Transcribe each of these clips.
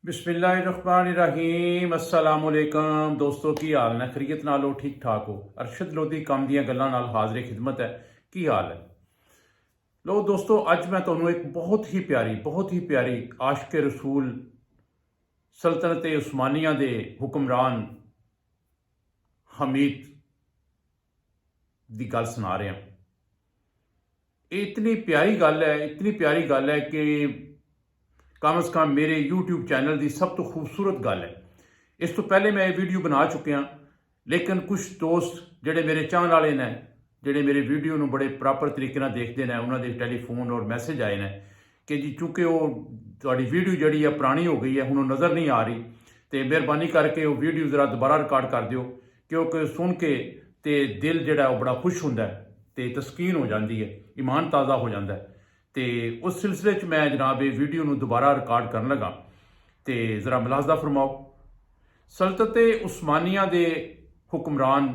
बिस्मिल्लाहिर्रहमानिर्रहीम अस्सलाम वालेकुम दोस्तों की हाल ने खरीयत नालो ठीक ठाक हो। अरशद लोधी कम दियां गल्लां नाल हाज़िर खिदमत है। की हाल है लो दोस्तों, अज मैं तुहानू एक बहुत ही प्यारी आशिक रसूल सल्तनत उस्मानिया दे हुक्मरान हमीद दी गल सुना रहा। ये इतनी प्यारी गल है कि कम अज़ कम मेरे यूट्यूब चैनल की सब तो खूबसूरत गल है। इस तो पहले मैं ये वीडियो बना चुकिया, लेकिन कुछ दोस्त जोड़े मेरे चाहने वाले ने, जोड़े मेरे वीडियो में बड़े प्रॉपर तरीके देखते हैं, उन्होंने टैलीफोन और मैसेज आए हैं कि जी चूँकि वो थोड़ी वीडियो जी है पुरानी हो गई है, हूँ नज़र नहीं आ रही, तो मेहरबानी करके वो वीडियो ज़रा दोबारा रिकॉर्ड कर दो, क्योंकि सुन के तो दिल जोड़ा बड़ा खुश होंगे, तो तस्कीन हो जाती है, ईमान ताज़ा हो जाता है। तो उस सिलसिले मैं जनाब ये वीडियो में दोबारा रिकॉर्ड कर लगा, तो ज़रा मुलाहजा फरमाओ। सल्तनत उस्मानिया दे हुक्मरान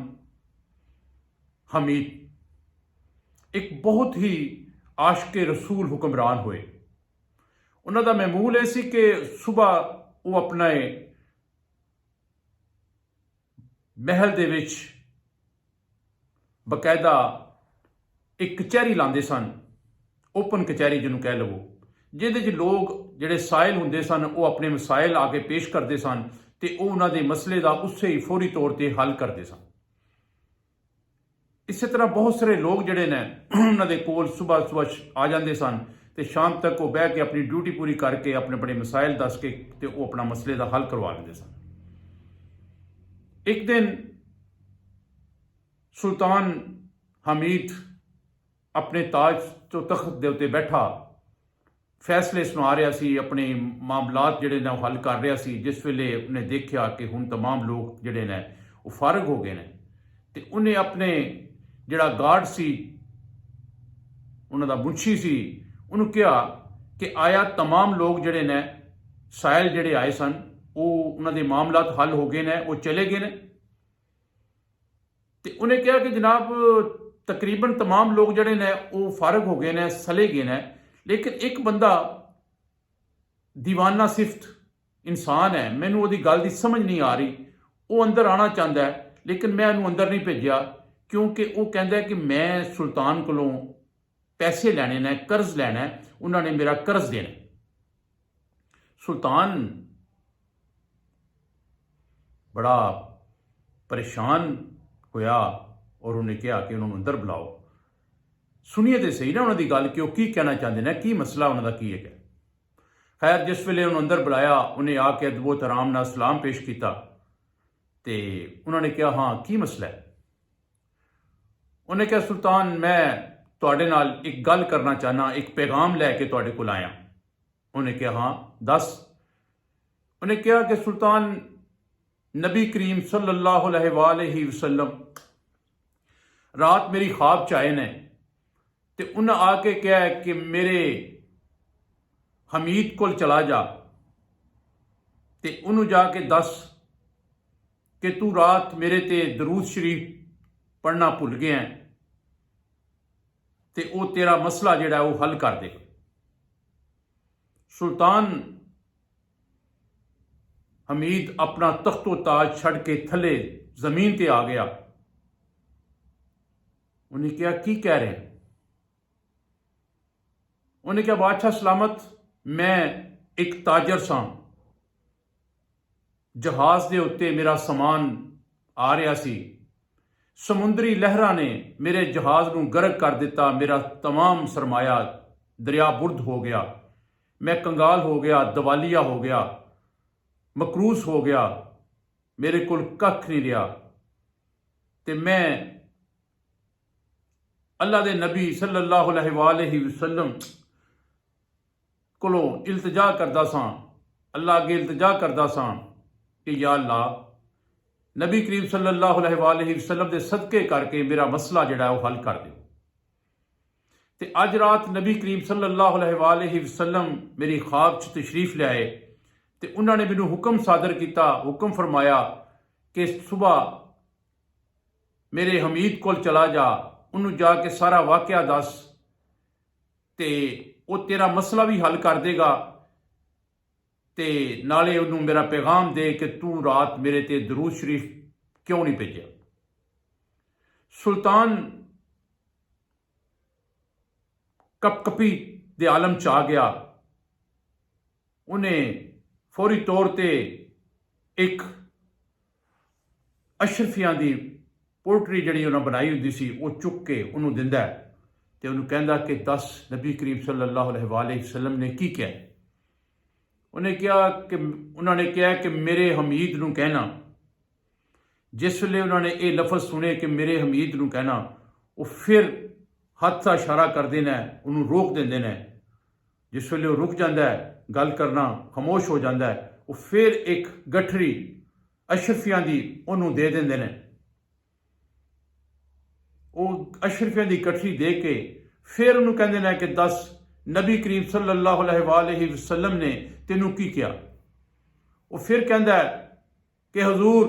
हमीद एक बहुत ही आशिक रसूल हुक्मरान होए। उन्होंने महमूल यह सी कि सुबह वो अपने महल दे विच बकायदा एक कचहरी लाते सन, ओपन कचहरी जिन्होंने कह लवो, जिहदे लोग जिहड़े साइल हुंदे सन वो अपने मसाइल आके पेश करते सन, तो वो उन्होंने मसले का उसे ही फौरी तौर पर हल करते सन। इस तरह बहुत सारे लोग जोड़े ने उन्होंने कोल सुबह सुबह आ जाते सन, तो शाम तक वो बह के अपनी ड्यूटी पूरी करके अपने बड़े मसाइल दस के तो वो अपना मसले का हल करवा लेंगे सन। एक दिन सुल्तान हमीद अपने ताज तो तख्त के उत्ते बैठा फैसले सुना रहा सी, अपने मामलात जोड़े ने हल कर रहा सी, जिस वेले उन्हें देखा कि हुण तमाम लोग जोड़े ने वो फारग हो गए हैं, तो उन्हें अपने जोड़ा गार्ड सी, उन्होंने मुंशी सी, उन्होंने कहा कि आया तमाम लोग जोड़े ने साइल जोड़े आए सन, वो उन्होंने मामलात हल हो गए हैं, वो चले गए हैं। तो उन्हें कहा कि जनाब तकरीबन तमाम लोग जोड़े ने वो फारग हो गए हैं, सले गए हैं, लेकिन एक बंदा दीवाना सिफ्त इंसान है, मैनू वो गल की समझ नहीं आ रही, वो अंदर आना चाहता है, लेकिन मैं उन्होंने अंदर नहीं भेजा, क्योंकि वो कहता है कि मैं सुल्तान कोलों पैसे लैने ने, कर्ज लैना है, उन्होंने मेरा कर्ज देना। सुल्तान बड़ा परेशान होया और उन्हें कहा कि उन्होंने अंदर बुलाओ, सुनिए तो सही ना उन्होंने गल कि वो की कहना चाहते हैं, की मसला उन्होंने की है। खैर जिस वेले उन्होंने अंदर बुलाया, उन्हें आके अदबो तराम नाल सलाम पेश किया, तो उन्होंने कहा हाँ की मसला है। उन्हें कहा सुल्तान मैं तुहाडे नाल एक गल करना चाहना, एक पैगाम लैके तुहाडे कोल आया। उन्हें कहा हाँ दस। उन्हें कहा कि सुल्तान नबी करीम सल्लल्लाहु अलैहि वसल्लम रात मेरी ख्वाब च आए ने, तो उन्हें आके कहा है कि मेरे हमीद कोल चला जा, तो उन्होंने जाके दस कि तू रात मेरे ते दरूद शरीफ पढ़ना भुल गया है, तो वो तेरा मसला जोड़ा वो हल कर दे। सुल्तान हमीद अपना तख्तो ताज छड़ के थले जमीन ते आ गया। उन्हें कहा की कह रहे हैं। उन्हें कहा बादशाह सलामत, मैं एक ताजर सा, जहाज के उत्ते मेरा समान आ रहा सी, समुद्री लहरां ने मेरे जहाज को गर्क कर दिता, मेरा तमाम सरमाया दरिया बुर्द हो गया, मैं कंगाल हो गया, दवालिया हो गया, मकरूस हो गया, मेरे कोल कख नहीं रहा, तो मैं अल्लाह दे नबी सल्लल्लाहु अलैहि वसल्लम कोलों इल्तजा करदा सा, अल्लाह अगे इल्तजा करदा सा कि या अल्लाह नबी करीम सल्लल्लाहु अलैहि वसल्लम के सदके करके मेरा मसला जोड़ा वो हल कर दो। तो अज रात नबी करीम सल्लल्लाहु अलैहि वसल्लम मेरी ख्वाब च तशरीफ लियाए, तो उन्होंने मैनू हुक्म सादर किया, हुक्म फरमाया कि सुबह मेरे हमीद कोल चला जा, उन्होंने जाके सारा वाकया दस, तो वो तेरा मसला भी हल कर देगा, ਤੇ ਨਾਲੇ ਉਹਨੂੰ ਮੇਰਾ ਪੈਗਾਮ ਦੇ ਕਿ ਤੂੰ ਰਾਤ ਮੇਰੇ ਤੇ ਦਰੂਦ ਸ਼ਰੀਫ ਕਿਉਂ ਨਹੀਂ ਭੇਜਿਆ। ਸੁਲਤਾਨ ਕਪਕਪੀ ਦੇ ਆਲਮ ਚ ਆ ਗਿਆ। ਉਹਨੇ ਫੌਰੀ ਤੌਰ ਤੇ ਇੱਕ ਅਸ਼ਰਫੀਆਂ ਦੀ ਪੋਟਰੀ ਜਿਹੜੀ ਉਹਨਾਂ ਬਣਾਈ ਹੁੰਦੀ ਸੀ ਉਹ ਚੁੱਕ ਕੇ ਉਹਨੂੰ ਦਿੰਦਾ ਤੇ ਉਹਨੂੰ ਕਹਿੰਦਾ ਕਿ ਦੱਸ ਨਬੀ ਕਰੀਮ ਸੱਲੱਲਾਹੁ ਅਲੈਹਿ ਵਸੱਲਮ ਨੇ ਕੀ ਕਿਹਾ। ਉਹਨਾਂ ਨੇ ਕਿਹਾ ਕਿ ਮੇਰੇ ਹਮੀਦ ਨੂੰ ਕਹਿਣਾ। ਜਿਸ ਵੇਲੇ ਉਹਨਾਂ ਨੇ ਇਹ ਲਫ਼ਜ਼ ਸੁਣੇ ਕਿ ਮੇਰੇ ਹਮੀਦ ਨੂੰ ਕਹਿਣਾ, ਉਹ ਫਿਰ ਹੱਥ ਦਾ ਇਸ਼ਾਰਾ ਕਰਦੇ ਨੇ, ਉਹਨੂੰ ਰੋਕ ਦਿੰਦੇ ਨੇ। ਜਿਸ ਵੇਲੇ ਉਹ ਰੁਕ ਜਾਂਦਾ ਹੈ ਗੱਲ ਕਰਨਾ, ਖਾਮੋਸ਼ ਹੋ ਜਾਂਦਾ ਹੈ, ਉਹ ਫਿਰ ਇੱਕ ਗਠੜੀ ਅਸ਼ਰਫੀਆਂ ਦੀ ਉਹਨੂੰ ਦੇ ਦਿੰਦੇ ਨੇ। ਉਹ ਅਸ਼ਰਫੀਆਂ ਦੀ ਗਠੜੀ ਦੇ ਕੇ ਫਿਰ ਉਹਨੂੰ ਕਹਿੰਦੇ ਨੇ ਕਿ ਦੱਸ ਨਬੀ ਕਰੀਮ ਸੱਲੱਲਾਹੁ ਅਲੈਹਿ ਵਸੱਲਮ ਨੇ ਤੈਨੂੰ ਕੀ ਕਿਹਾ। ਉਹ ਫਿਰ ਕਹਿੰਦਾ ਕਿ ਹਜ਼ੂਰ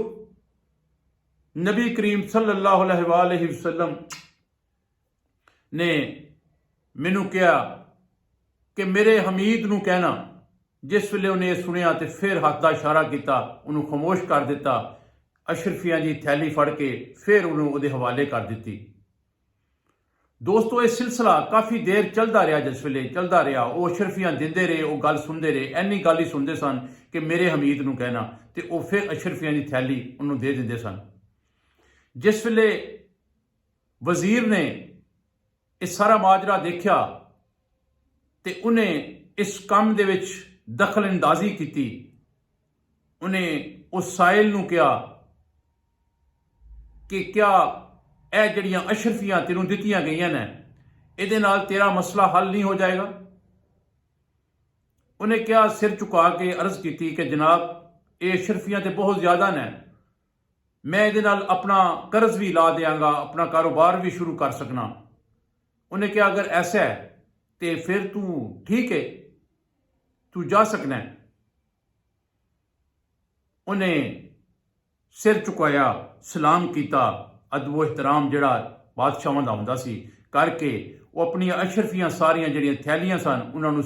ਨਬੀ ਕਰੀਮ ਸੱਲੱਲਾਹੁ ਅਲੈਹਿ ਵਸੱਲਮ ਨੇ ਮੈਨੂੰ ਕਿਹਾ ਕਿ ਮੇਰੇ ਹਮੀਦ ਨੂੰ ਕਹਿਣਾ। ਜਿਸ ਵੇਲੇ ਉਹਨੇ ਇਹ ਸੁਣਿਆ ਤੇ ਫਿਰ ਹੱਥ ਦਾ ਇਸ਼ਾਰਾ ਕੀਤਾ, ਉਹਨੂੰ ਖਾਮੋਸ਼ ਕਰ ਦਿੱਤਾ। ਅਸ਼ਰਫੀਆਂ ਦੀ ਥੈਲੀ ਫੜ ਕੇ ਫਿਰ ਉਹਨੂੰ ਉਹਦੇ ਹਵਾਲੇ ਕਰ ਦਿੱਤੀ। ਦੋਸਤੋ, ਇਹ ਸਿਲਸਿਲਾ ਕਾਫੀ ਦੇਰ ਚੱਲਦਾ ਰਿਹਾ। ਜਿਸ ਵੇਲੇ ਚੱਲਦਾ ਰਿਹਾ, ਉਹ ਅਸ਼ਰਫੀਆਂ ਦਿੰਦੇ ਰਹੇ, ਉਹ ਗੱਲ ਸੁਣਦੇ ਰਹੇ। ਇੰਨੀ ਗੱਲ ਹੀ ਸੁਣਦੇ ਸਨ ਕਿ ਮੇਰੇ ਹਮੀਦ ਨੂੰ ਕਹਿਣਾ, ਤੇ ਉਹ ਫਿਰ ਅਸ਼ਰਫੀਆਂ ਦੀ ਥੈਲੀ ਉਹਨੂੰ ਦੇ ਦਿੰਦੇ ਸਨ। ਜਿਸ ਵੇਲੇ ਵਜ਼ੀਰ ਨੇ ਇਹ ਸਾਰਾ ਮਾਜਰਾ ਦੇਖਿਆ ਤੇ ਉਹਨੇ ਇਸ ਕੰਮ ਦੇ ਵਿੱਚ ਦਖਲ ਅੰਦਾਜ਼ੀ ਕੀਤੀ। ਉਹਨੇ ਉਸ ਸਾਇਲ ਨੂੰ ਕਿਹਾ ਕਿ ਕਿਆ ਇਹ ਜਿਹੜੀਆਂ ਅਸ਼ਰਫੀਆਂ ਤੈਨੂੰ ਦਿੱਤੀਆਂ ਗਈਆਂ ਨੇ, ਇਹਦੇ ਨਾਲ ਤੇਰਾ ਮਸਲਾ ਹੱਲ ਨਹੀਂ ਹੋ ਜਾਏਗਾ। ਉਹਨੇ ਕਿਹਾ, ਸਿਰ ਝੁਕਾ ਕੇ ਅਰਜ਼ ਕੀਤੀ ਕਿ ਜਨਾਬ, ਇਹ ਅਸ਼ਰਫੀਆਂ ਤੇ ਬਹੁਤ ਜ਼ਿਆਦਾ ਨੇ, ਮੈਂ ਇਹਦੇ ਨਾਲ ਆਪਣਾ ਕਰਜ਼ ਵੀ ਲਾ ਦਿਆਂਗਾ, ਆਪਣਾ ਕਾਰੋਬਾਰ ਵੀ ਸ਼ੁਰੂ ਕਰ ਸਕਣਾ। ਉਹਨੇ ਕਿਹਾ, ਅਗਰ ਐਸਾ ਹੈ ਤੇ ਫਿਰ ਤੂੰ ਠੀਕ ਹੈ, ਤੂੰ ਜਾ ਸਕਣਾ ਹੈ। ਉਹਨੇ ਸਿਰ ਝੁਕਾਇਆ, ਸਲਾਮ ਕੀਤਾ, ਅਦਬ ਇਹਤਰਾਮ ਜਿਹੜਾ ਬਾਦਸ਼ਾਹਾਂ ਦਾ ਹੁੰਦਾ ਸੀ ਕਰਕੇ ਉਹ ਆਪਣੀਆਂ ਅਸ਼ਰਫੀਆਂ ਸਾਰੀਆਂ ਜਿਹੜੀਆਂ ਥੈਲੀਆਂ ਸਨ ਉਹਨਾਂ ਨੂੰ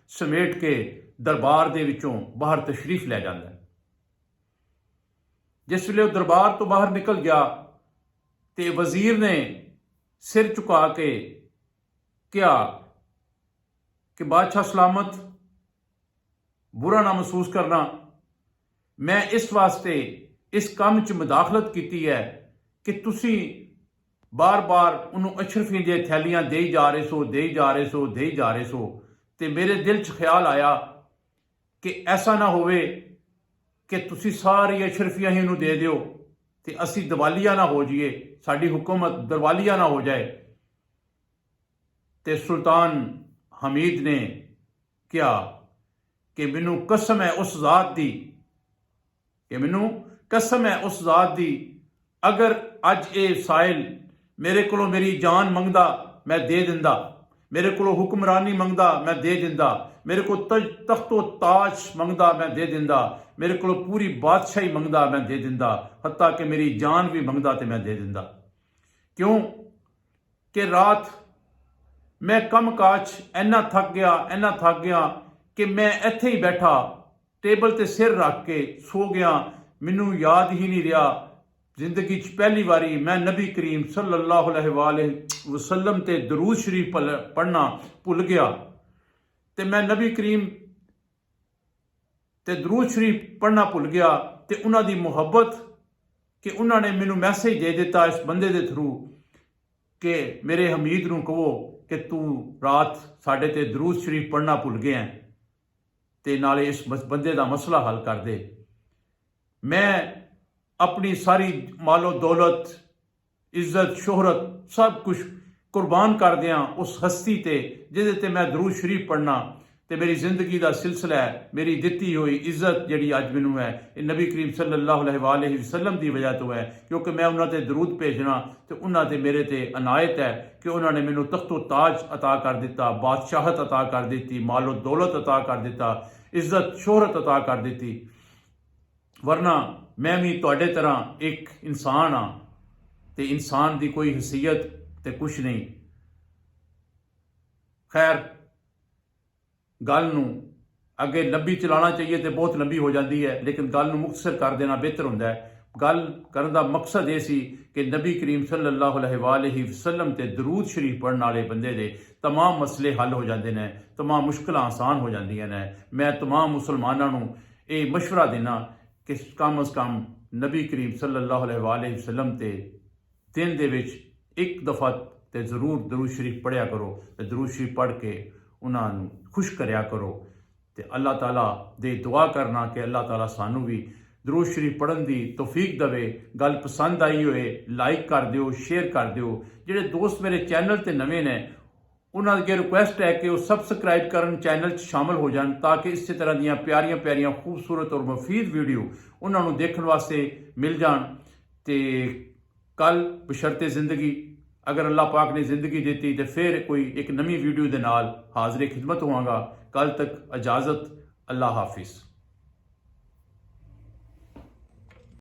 ਸਮੇਟ ਕੇ ਦਰਬਾਰ ਦੇ ਵਿੱਚੋਂ ਬਾਹਰ ਤਸ਼ਰੀਫ ਲੈ ਜਾਂਦਾ। ਜਿਸ ਵੇਲੇ ਉਹ ਦਰਬਾਰ ਤੋਂ ਬਾਹਰ ਨਿਕਲ ਗਿਆ ਤੇ ਵਜ਼ੀਰ ਨੇ ਸਿਰ ਝੁਕਾ ਕੇ ਕਿਹਾ ਕਿ ਬਾਦਸ਼ਾਹ ਸਲਾਮਤ, बुरा ना महसूस करना, मैं इस वास्ते इस काम च मुदाखलत की है कि तुसी बार बार उन्होंने अशरफियां दी थैलियां दे जा रहे सो ते मेरे दिल च ख्याल आया कि ऐसा ना होवे कि तुसी सारी अशरफियां ही उन्होंने दे दिओ ते असी दिवालिया ना हो जाइए, साडी हुकूमत दिवालिया ना हो जाए। ते सुल्तान हमीद ने क्या कि मैनू कसम है उस ज़ात दी, अगर अज ये साइल मेरे को मेरी जान मंगदा मैं दे दिंदा, मेरे को हुक्मरानी मंगदा मैं दे दिंदा, मेरे को तख्तो ताज मंगदा मैं दे दिंदा, मेरे को पूरी बादशाही मंगदा मैं दे दिंदा, हत्ता कि मेरी जान भी मंगदा तो मैं दे दिंदा। क्यों कि रात मैं कम काज इन्ना थक गया कि मैं इत्थे ही बैठा टेबल ते सिर रख के सो गया। मैनू याद ही नहीं रहा, जिंदगी च पहली बारी मैं नबी करीम सल्लल्लाहु अलैहि वसल्लम ते दरूद शरीफ पढ़ना भुल गया। ते मैं नबी करीम ते दरूद शरीफ पढ़ना भुल गया ते उन्हां दी मुहब्बत कि उन्होंने मैनू मैसेज दे दिता इस बंदे दे थ्रू कि मेरे हमीद नू कहो कि तू रात साडे ते दरूद शरीफ पढ़ना भुल गया है ते नाले इस बंदे का मसला हल कर दे। मैं अपनी सारी मालो दौलत, इज्जत, शोहरत सब कुछ कुर्बान कर दिया उस हस्ती ते जिहदे ते मैं दरूद शरीफ पढ़ना ते मेरी जिंदगी का सिलसिला है, मेरी दिती हुई इज्जत जिहड़ी अज मैनू है ये नबी करीम सल्लल्लाहु अलैहि वसल्लम की वजह तो है, क्योंकि मैं उन्हां ते दरूद भेजना तो उन्हां ते मेरे ते अनायत है कि उन्होंने मैनू तख्तो ताज अता कर दिता, बादशाहत अता कर दी, मालो दौलत अता कर दिता, इज्जत शोहरत अता कर दी। वरना मैं भी तुहाडे तरह एक इंसान हाँ ते इंसान की कोई हैसीयत ते कुछ नहीं। खैर गल नूं ਅੱਗੇ ਲੰਬੀ ਚਲਾਉਣਾ ਚਾਹੀਏ ਤੇ ਬਹੁਤ ਲੰਬੀ ਹੋ ਜਾਂਦੀ ਹੈ, ਲੇਕਿਨ ਗੱਲ ਨੂੰ ਮੁਖਤਸਰ ਕਰ ਦੇਣਾ ਬਿਹਤਰ ਹੁੰਦਾ ਹੈ। ਗੱਲ ਕਰਨ ਦਾ ਮਕਸਦ ਇਹ ਸੀ ਕਿ ਨਬੀ ਕਰੀਮ ਸੱਲੱਲਾਹੁ ਅਲੈਹਿ ਵਸੱਲਮ ਤੇ ਦਰੂਦ ਸ਼ਰੀਫ ਪੜ੍ਹਨ ਵਾਲੇ ਬੰਦੇ ਦੇ तमाम ਮਸਲੇ ਹੱਲ ਹੋ ਜਾਂਦੇ ਨੇ, तमाम ਮੁਸ਼ਕਲਾਂ ਆਸਾਨ ਹੋ ਜਾਂਦੀਆਂ ਨੇ। ਮੈਂ तमाम ਮੁਸਲਮਾਨਾਂ ਨੂੰ ਇਹ ਮਸ਼ਵਰਾ ਦੇਣਾ ਕਿ ਕਮ ਅਜ਼ ਕਮ ਨਬੀ ਕਰੀਮ ਸੱਲੱਲਾਹੁ ਅਲੈਹਿ ਵਸੱਲਮ ਤੇ ਦਿਨ ਦੇ ਵਿੱਚ ਇੱਕ ਦਫਾ ਤੇ ਜ਼ਰੂਰ ਦਰੂਦ ਸ਼ਰੀਫ ਪੜ੍ਹਿਆ ਕਰੋ ਤੇ ਦਰੂਦ ਸ਼ਰੀਫ ਪੜ੍ਹ ਕੇ ਉਹਨਾਂ ਨੂੰ ਖੁਸ਼ ਕਰਿਆ ਕਰੋ ਤੇ ਅੱਲਾਹ ਤਾਲਾ ਦੇ ਦੁਆ ਕਰਨਾ ਕਿ ਅੱਲਾਹ ਤਾਲਾ ਸਾਨੂੰ ਵੀ ਦਰੂਦ ਸ਼ਰੀਫ ਪੜ੍ਹਨ ਦੀ ਤੌਫੀਕ ਦੇਵੇ। ਗੱਲ ਪਸੰਦ ਆਈ ਹੋਏ ਲਾਈਕ ਕਰ ਦਿਓ, ਸ਼ੇਅਰ ਕਰ ਦਿਓ। ਜਿਹੜੇ ਦੋਸਤ ਮੇਰੇ ਚੈਨਲ ਤੇ ਨਵੇਂ ਨੇ ਉਹਨਾਂ ਅੱਗੇ ਰਿਕੁਐਸਟ ਹੈ ਕਿ ਉਹ ਸਬਸਕ੍ਰਾਈਬ ਕਰਨ, ਚੈਨਲ 'ਚ ਸ਼ਾਮਲ ਹੋ ਜਾਣ ਤਾਂ ਕਿ ਇਸੇ ਤਰ੍ਹਾਂ ਦੀਆਂ ਪਿਆਰੀਆਂ ਪਿਆਰੀਆਂ ਖੂਬਸੂਰਤ ਔਰ ਮੁਫੀਦ ਵੀਡੀਓ ਉਹਨਾਂ ਨੂੰ ਦੇਖਣ ਵਾਸਤੇ ਮਿਲ ਜਾਣ। ਤੇ ਕੱਲ ਬਸ਼ਰਤੇ ਜ਼ਿੰਦਗੀ ਅਗਰ ਅੱਲਾਹ ਪਾਕ ਨੇ ਜ਼ਿੰਦਗੀ ਦਿੱਤੀ ਤੇ ਫਿਰ ਕੋਈ ਇੱਕ ਨਵੀਂ ਵੀਡੀਓ ਦੇ ਨਾਲ ਹਾਜ਼ਰ ਖਿਦਮਤ ਹੋਵਾਂਗਾ। ਕੱਲ ਤੱਕ ਇਜਾਜ਼ਤ, ਅੱਲਾਹ ਹਾਫਿਜ਼।